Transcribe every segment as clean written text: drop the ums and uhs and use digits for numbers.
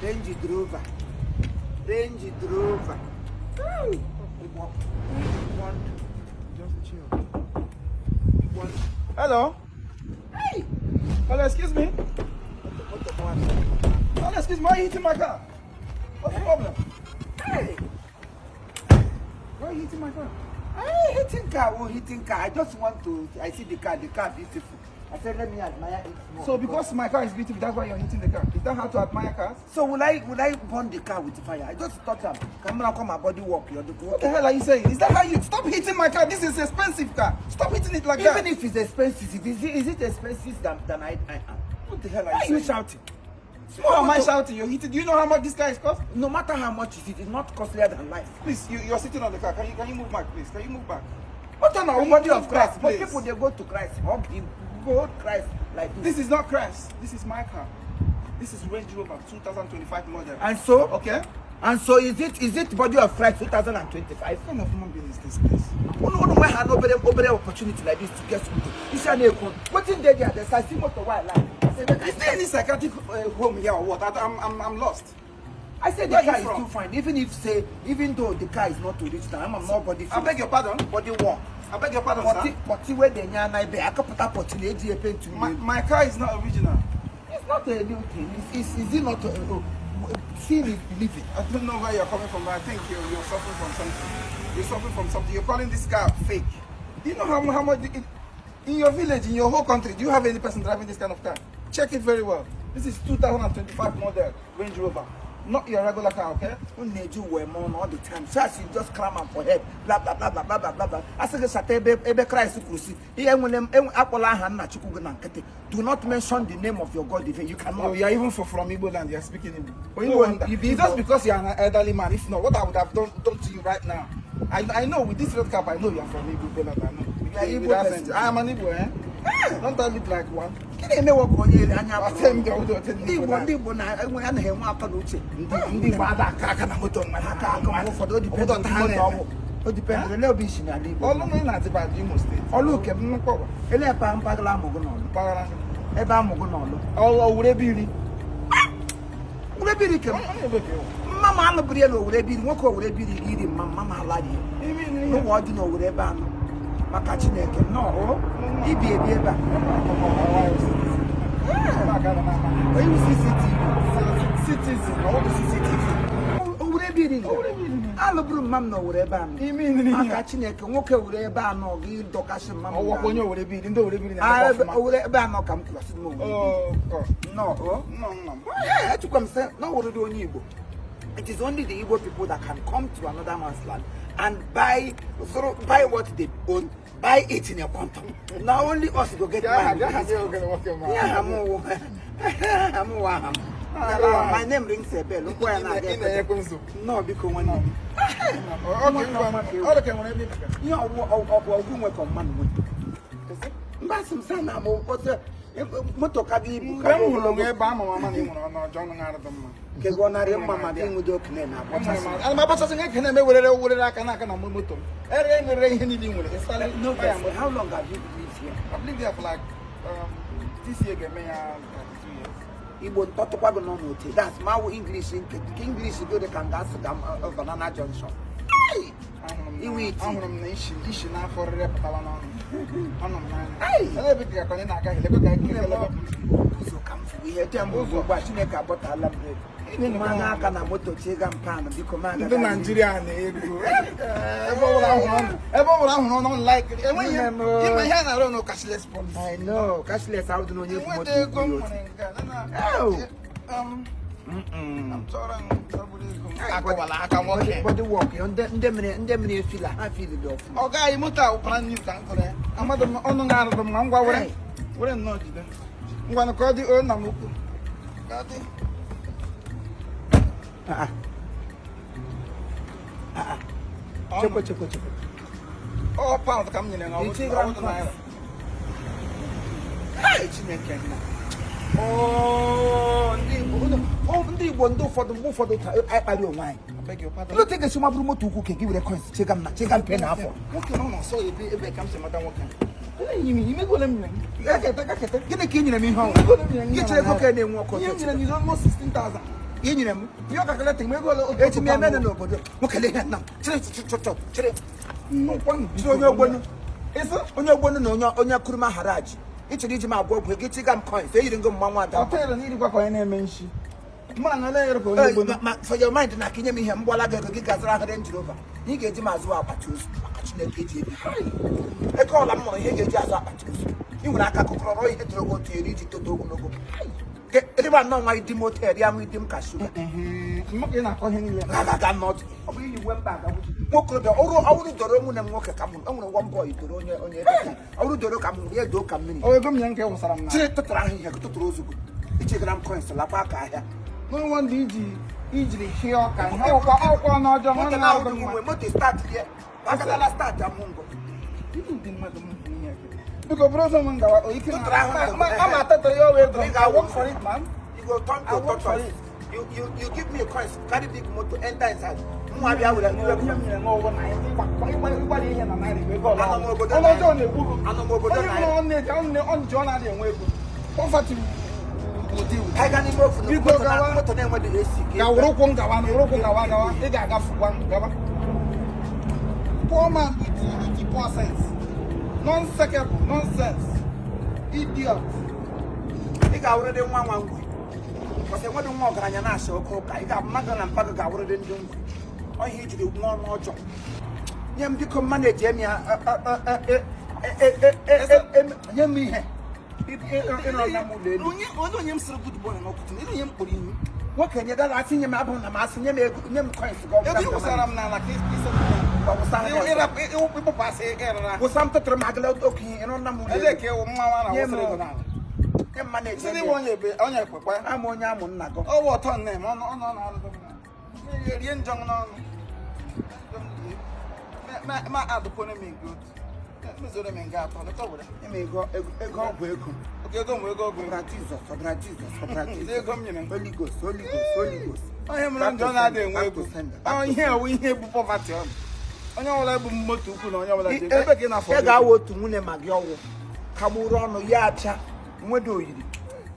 Range Rover. Range Rover. Just chill. Hello? Hey! Hello, excuse me? What the one? Hello, excuse me, why are you hitting my car? What's the problem? Hey! Why are you hitting my car? I hitting car. I just want to. I see the car beautiful. I said, let me admire it more. So because my car is beautiful, that's why you're hitting the car. Is that how to admire cars? So will I burn the car with fire? I just thought come my body work. What the hell are you saying? Is that how you stop hitting my car? This is an expensive car. Stop hitting it like that. Even if it's expensive, is it expensive than I am? What the hell Why are you shouting? Why am I shouting? You're hitting. Do you know how much this car is cost? No matter how much it is, it's not costlier than life. Please, you're sitting on the car. Can you move back, please? Can you move back? What on the body of Christ? But please? people they go to Christ, hug him, go to Christ like this. This is not Christ. This is my car. This is Range Rover 2025 model. And so, okay. And so is it body of Christ 2025? What kind of human being is this, please? No have no better opportunity like this to get something. It's an echo. What's in there? There's a similar to wildlife. Is there any psychiatric home here or what? I'm lost. I said the car is too fine. Even though the car is not original, I'm nobody. I beg your pardon. Body work. I beg your pardon, sir. But where the I can put up to my car is not original. It's not a new thing. Is it not? Seeing is believing. I don't know where you're coming from, but I think you're suffering from something. You're suffering from something. You're calling this car fake. Do you know how much in your village, in your whole country, do you have any person driving this kind of car? Check it very well. This is 2025 model Range Rover. Not your regular car, okay? When they do wear more all the time. So you just cram up for head. Blah blah blah blah blah blah blah. I say ebe Christ kusi. Here when them akola han na chukwugo na nkete. Do not mention the name of your God if you cannot. Oh, you're even from Igbo land. You're speaking Igbo. It's just because you're an elderly man. If not, what I would have done to you right now. I know with this red cap, I know you're from Igbo land. I know. Igbo I am an Igbo, eh? Don't I look like one? Kini eme wako nye anya I tell you, Igbo na enwe ana he nwa aka n'uche. Ndị Igbo ada aka na moto mmadụ aka mo for the depend on the o depend on obi shi na Igbo. Olu no na ati ba Imo State. Olu ke nnukwu. Ele pa mpagala amugo n'olu. Mpaghara ebe amugo n'olu. Owure biri. Owure biri ke. Mama anu biri na owure biri, nwoke owure biri iri mama alari. No wo di na owure ebe anu. Maka Chineke no ibi ebi ebe a. You CCTV. Citizen. All the CCTV. Owure biri. Alubru mam no owure ebe anu. Maka Chineke nwoke owure ebe anu gi dokashi mam. Owo konyo owure biri, ndo owure biri na ebe owure ebe anu kam klasi mo. Oh, no. Yeah, I come say no owure do onye Igbo. It is only the Igbo people that can come to another man's land and buy what they own, buy it in a quantum. Now only us go get money. My name rings a bell. Look where I get. No, because one. Moto kabi ke gona re mama de ngudo kne na botasa ala mabotasa ngeke me were aka na aka na moto ere ngere ihe ni bi nwere no how long have you lived here? I've lived here for like this year game ya 2 years. Igbo ntotokwa go no note that's my English go the can dance banana junction iwi ahụrụ na ishi na afọ rere pụtala n'ọnụ ọnụ m n'anya ebe dị ka onye na-aga helebe ka ụzọ ka m fụ ihe dị mbụ ụzọ gba Chineke abọtala m mana aka na moto chiga mpan biko ma aga ndị Nigeria na-ego ebe ọbụla ahụrụ ọnụ like enweghị ime ihe na-arụ no cashless policy. I know cashless out no onye moto ego nwere nke I'm sorry. Aka nwoke. Body work. Ndị mere fila ha feel the off. Ọ gaghị moto a brand new ka nkore. Amadu ọnụ na-arụ m ngwa were nnọọ jide. Ngwa na ka ọ dị o na m ukwu. Ka dị. Chekwa. Ọ pound ka m nyere na ọwụdụ naira. Ai Chineke nna. Ndị Igbo ndị ụfọdụ akpali onwe anyị. Lote ga-esi mabụrụ moto ukwu ka gị were coins chegam pe n'afọ. Nwoke nọ n'ọsọ ebe ka m si mata nwoke. Gịnị ka ị nyere m ihe ọnwụ? Gị chere nwoke na-enwe ọkụ. Ihe m nyere m is almost 16,000. You know, you're calculating. We're going it's me a man and nobody. Look at it now. No one, you're one. Is on your one on your Kurma Haraj. It's a little more work. We get to coins. You didn't go Mamma. I'll tell you, need to go for any mention. For your mind, and I can hear him while I go to Gaza and over. He gets him as well, but choose. I call him on here, just up at choose. You will not go to read it to do. Everyone know my demoted, I'm with him cashew. You're not calling him. I'm not. You went back. Walk the room and walk a come on one boy to on your I would do come here, do come in. Oh, come young girl, some to Rose. It's a gram coins to La Paca. No one did easily hear can help our not what they start here. I can start a mongo. You didn't matter. Because brother, you can I work for it, man. You go turn to work for it. You give me a coin, carry big motor, enter inside. I can even for you go to them with the AC. Now, poor man with poor sense. Non-second nonsense. Idiot. I think I already one week. But I wouldn't walk on your national coke. I got Magan and Paga already doing. I hate you one more job. Yam become manager. What can you do? I think you're asking him coins to go. People pass here. Was something to Magalo okay, and on the moon. I care what Mamma manage. On your papa, I'm on Yamunago. Oh, what on them? On. Young John. My other pony me good. Missouri man got on the top of it. You may go welcome. Okay, don't we go Jesus, Holy Ghost. I am not John Adam. Oh, yeah, we hear poverty. I know I will move to put on your again. I go to Mune Magio, Kaburon, Yacha, what do you?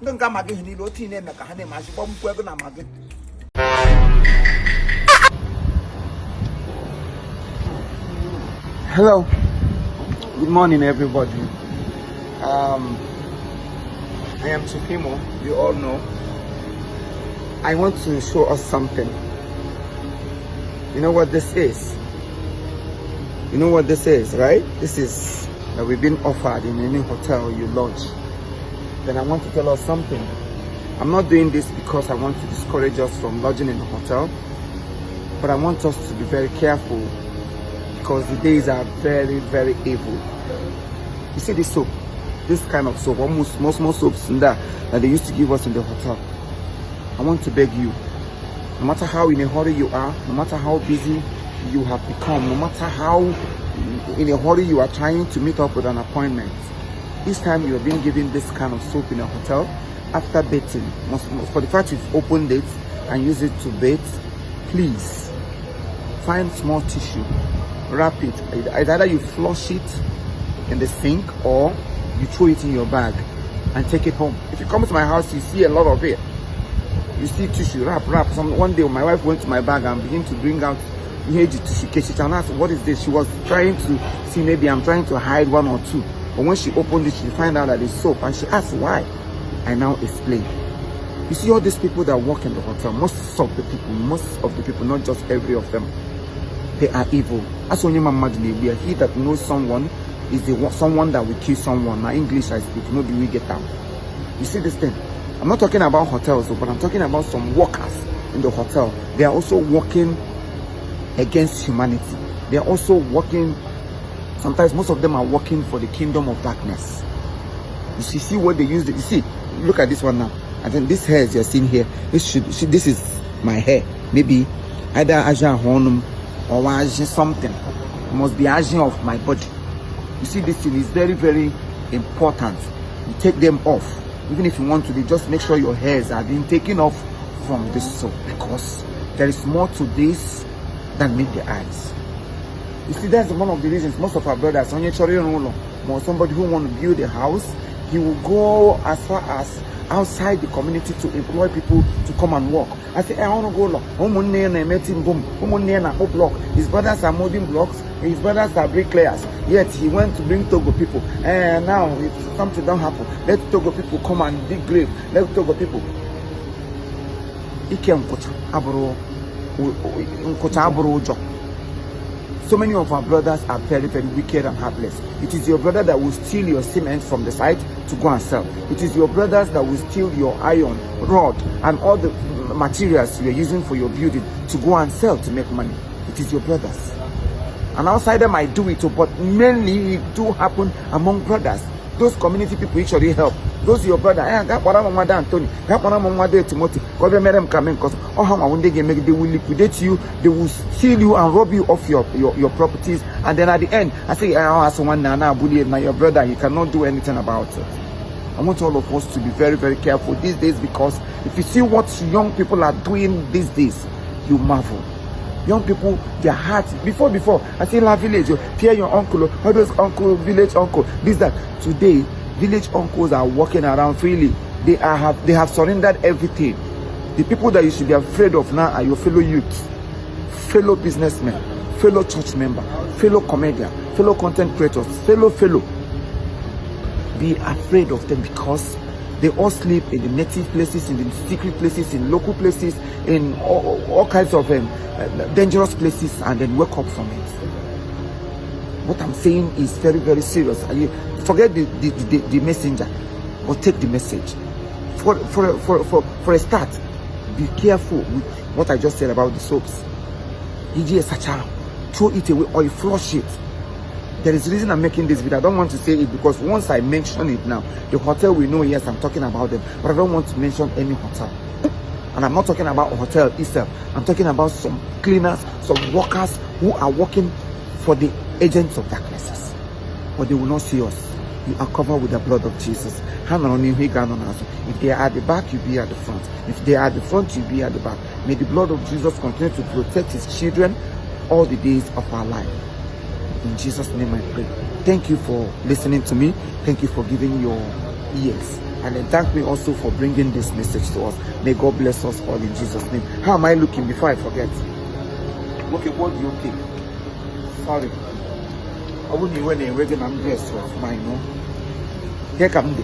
Don't come again, you don't name a Kahane, I should bomb Quagana. Hello. Good morning, everybody. I am Chifimo, you all know. I want to show us something. You know what this is? You know what this is, right? This is that we've been offered in any hotel you lodge. Then I want to tell us something. I'm not doing this because I want to discourage us from lodging in a hotel, but I want us to be very careful because the days are very, very evil. You see this soap, this kind of soap, almost small soaps in that they used to give us in the hotel. I want to beg you, no matter how in a hurry you are, no matter how busy you have become, no matter how in a hurry you are trying to meet up with an appointment, each time you are being given this kind of soap in a hotel, after bathing, for the fact you've opened it and use it to bathe, please find small tissue, wrap it. Either you flush it in the sink or you throw it in your bag and take it home. If you come to my house, you see a lot of it. You see tissue, wrap. One day my wife went to my bag and began to bring out tissue case and asked, what is this? She was trying to see, maybe I'm trying to hide one or two. But when she opened it, she found out that it's soap and she asked why. I now explain. You see all these people that work in the hotel, most of the people, not just every of them, they are evil. As only he that knows someone is someone that will kill someone. Now English I speak, no do we get out. You see this thing? I'm not talking about hotels, but I'm talking about some workers in the hotel. They are also working against humanity. They are also working, sometimes most of them are working for the kingdom of darkness. You see what they use. You see, look at this one now. I think this hair you're seeing here, this is my hair. Maybe either Asian honum or Asian something. It must be Asian of my body. You see, this thing is very, very important. You take them off. Even if you want to, just make sure your hairs are being taken off from this soap, because there is more to this than meet the eyes. You see, that's one of the reasons most of our brothers, or somebody who want to build a house, he will go as far as outside the community to employ people to come and work. I say, I want to go lock. Block. His brothers are molding blocks. His brothers are bricklayers. Yet he went to bring Togo people. And now if something don't happen, let Togo people come and dig grave. Let Togo people. So many of our brothers are very, very wicked and heartless. It is your brother that will steal your cement from the site to go and sell. It is your brothers that will steal your iron, rod, and all the materials you're using for your building to go and sell to make money. It is your brothers. And outside them might do it, but mainly it do happen among brothers. Those community people usually help. Those your brother, Anthony, Timothy, because when they will liquidate you, they will steal you and rob you of your properties. And then at the end, I say, I someone now bully my your brother, you cannot do anything about it. I want all of us to be very, very careful these days, because if you see what young people are doing these days, you marvel. Young people, their hearts, before, I say La Village, fear your uncle, how does uncle, village uncle, this, that. Today, village uncles are walking around freely. They have surrendered everything. The people that you should be afraid of now are your fellow youths, fellow businessmen, fellow church member, fellow comedian, fellow content creators, fellow. Be afraid of them, because they all sleep in the native places, in the secret places, in local places, in all kinds of dangerous places, and then wake up from it. What I'm saying is very, very serious. Forget the messenger, or take the message. For a start, be careful with what I just said about the soaps. Throw it away or you flush it. There is a reason I'm making this video. I don't want to say it because once I mention it now, the hotel will know, yes, I'm talking about them. But I don't want to mention any hotel. And I'm not talking about a hotel itself. I'm talking about some cleaners, some workers who are working for the agents of darknesses. But they will not see us. You are covered with the blood of Jesus. If they are at the back, you be at the front. If they are at the front, you be at the back. May the blood of Jesus continue to protect his children all the days of our life. In Jesus' name I pray. Thank you for listening to me. Thank you for giving your ears. And then thank me also for bringing this message to us. May God bless us all in Jesus' name. How am I looking before I forget? Okay, what do you think? Sorry. I wouldn't even a regular dress of mine, no? Here come the.